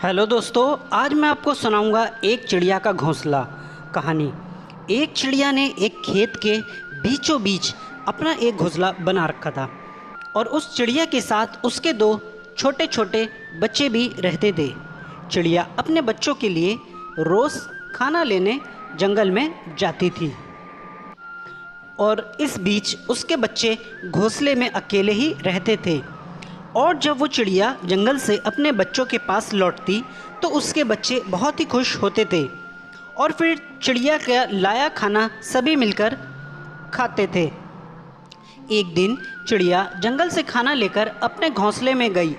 Hello दोस्तों, आज मैं आपको सुनाऊंगा एक चिड़िया का घोंसला कहानी। एक चिड़िया ने एक खेत के बीचों बीच अपना एक घोंसला बना रखा था और उस चिड़िया के साथ उसके दो छोटे छोटे बच्चे भी रहते थे। चिड़िया अपने बच्चों के लिए रोज़ खाना लेने जंगल में जाती थी और इस बीच उसके बच्चे घोंसले में अकेले ही रहते थे। और जब वो चिड़िया जंगल से अपने बच्चों के पास लौटती तो उसके बच्चे बहुत ही खुश होते थे और फिर चिड़िया का लाया खाना सभी मिलकर खाते थे। एक दिन चिड़िया जंगल से खाना लेकर अपने घोंसले में गई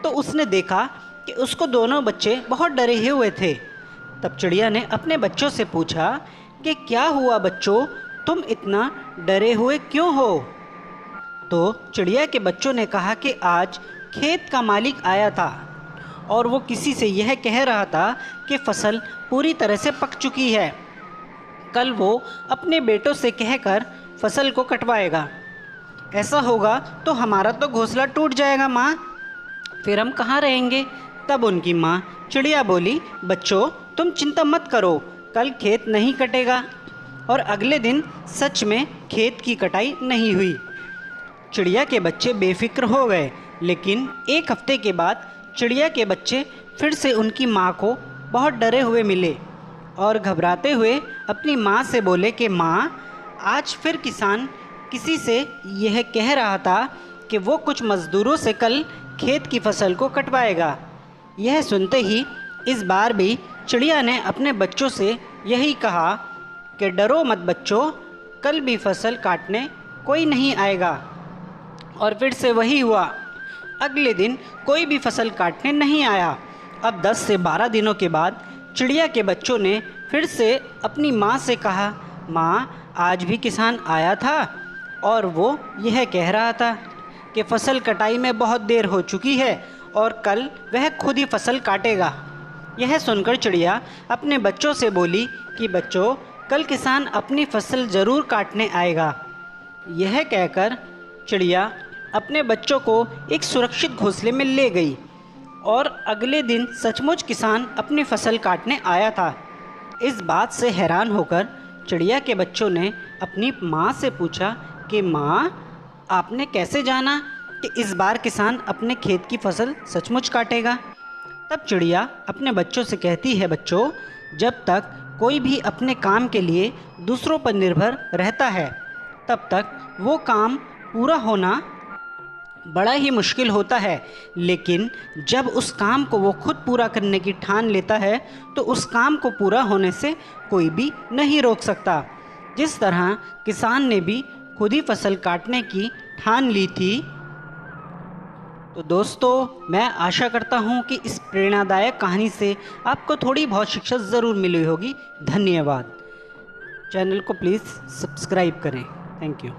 तो उसने देखा कि उसको दोनों बच्चे बहुत डरे हुए थे। तब चिड़िया ने अपने बच्चों से पूछा कि क्या हुआ बच्चों, तुम इतना डरे हुए क्यों हो? तो चिड़िया के बच्चों ने कहा कि आज खेत का मालिक आया था और वो किसी से यह कह रहा था कि फसल पूरी तरह से पक चुकी है। कल वो अपने बेटों से कहकर फसल को कटवाएगा। ऐसा होगा तो हमारा तो घोंसला टूट जाएगा माँ, फिर हम कहाँ रहेंगे? तब उनकी माँ चिड़िया बोली, बच्चों तुम चिंता मत करो, कल खेत नहीं कटेगा। और अगले दिन सच में खेत की कटाई नहीं हुई। चिड़िया के बच्चे बेफिक्र हो गए, लेकिन एक हफ्ते के बाद चिड़िया के बच्चे फिर से उनकी माँ को बहुत डरे हुए मिले और घबराते हुए अपनी माँ से बोले कि माँ, आज फिर किसान किसी से यह कह रहा था कि वो कुछ मज़दूरों से कल खेत की फसल को कटवाएगा। यह सुनते ही इस बार भी चिड़िया ने अपने बच्चों से यही कहा कि डरो मत बच्चों, कल भी फसल काटने कोई नहीं आएगा। और फिर से वही हुआ, अगले दिन कोई भी फसल काटने नहीं आया। अब 10 से 12 दिनों के बाद चिड़िया के बच्चों ने फिर से अपनी माँ से कहा, माँ आज भी किसान आया था और वो यह कह रहा था कि फसल कटाई में बहुत देर हो चुकी है और कल वह खुद ही फसल काटेगा। यह सुनकर चिड़िया अपने बच्चों से बोली कि बच्चों, कल किसान अपनी फसल ज़रूर काटने आएगा। यह कहकर चिड़िया अपने बच्चों को एक सुरक्षित घोंसले में ले गई और अगले दिन सचमुच किसान अपनी फसल काटने आया था। इस बात से हैरान होकर चिड़िया के बच्चों ने अपनी माँ से पूछा कि माँ, आपने कैसे जाना कि इस बार किसान अपने खेत की फसल सचमुच काटेगा? तब चिड़िया अपने बच्चों से कहती है, बच्चों, जब तक कोई भी अपने काम के लिए दूसरों पर निर्भर रहता है तब तक वो काम पूरा होना बड़ा ही मुश्किल होता है, लेकिन जब उस काम को वो खुद पूरा करने की ठान लेता है तो उस काम को पूरा होने से कोई भी नहीं रोक सकता। जिस तरह किसान ने भी खुद ही फसल काटने की ठान ली थी। तो दोस्तों, मैं आशा करता हूँ कि इस प्रेरणादायक कहानी से आपको थोड़ी बहुत शिक्षा ज़रूर मिली होगी। धन्यवाद। चैनल को प्लीज़ सब्सक्राइब करें। Thank you.